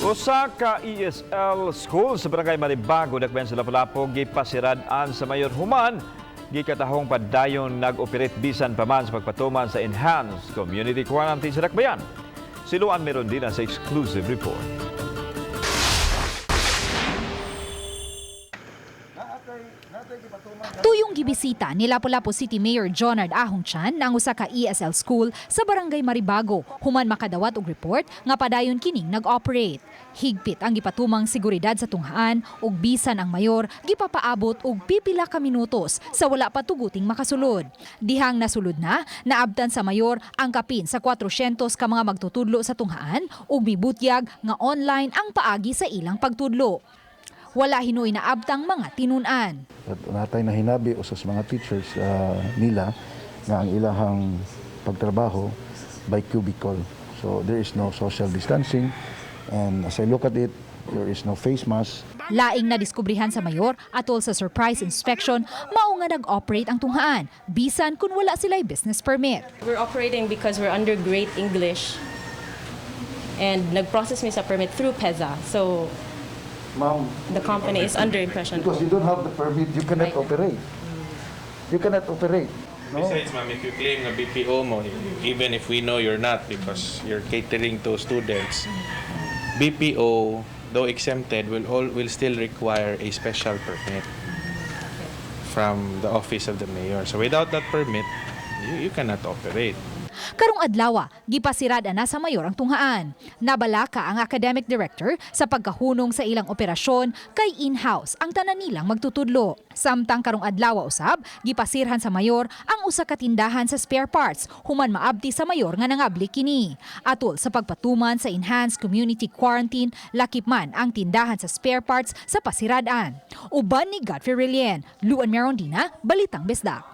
Usa ka ESL school sa barangay Maribago dakben sa Lapu-lapu gipasirad-an sa mayor human gikatahong padayon nag-operate bisan pa man sa pagpatuman sa enhanced community quarantine sa Dakbayan. Siluan meron din sa exclusive report. Tuyong gibisita ni Lapu-lapu City Mayor Jonard Ahongchan ang usa ka ESL school sa barangay Maribago human makadawat og report nga padayon kining nag-operate. Higpit ang gipatumang seguridad sa tunghaan ug bisan ang mayor gipapaabot og pipila ka minutos sa wala pa tuguting makasulod. Dihang nasulod na, naabtan sa mayor ang kapin sa 400 ka mga magtutudlo sa tunghaan ug mibutyag nga online ang paagi sa ilang pagtudlo. Wala hinoy na abtang mga tinunan. At natay na hinabi usas mga teachers nila nga ang ilahang pagtrabaho by cubicle. So there is no social distancing and as I look at it, there is no face mask. Laing na diskubrihan sa mayor atol sa surprise inspection mao nga nag-operate ang tunghaan bisan kun wala sila'y business permit. We're operating because we're under Great English and nag-process mi sa permit through PEZA. So the company is under impression. Because you don't have the permit, you cannot operate. You cannot operate. No? Besides, ma'am, if you claim a BPO mo, even if we know you're not because you're catering to students, BPO, though exempted, will still require a special permit from the office of the mayor. So without that permit, you cannot operate. Karong adlaw, gipasirada na sa mayor ang tunghaan. Nabalaka ang academic director sa pagkahunong sa ilang operasyon kay in-house ang tanan nilang magtutudlo. Samtang karong adlaw usab, gipasirhan sa mayor ang usa ka tindahan sa spare parts human maabti sa mayor nga nangabli kini. Atol sa pagpatuman sa enhanced community quarantine, lakip man ang tindahan sa spare parts sa pasirad-an. Uban ni Godfrey Rilien, Luan Merondina, Balitang Bisdak.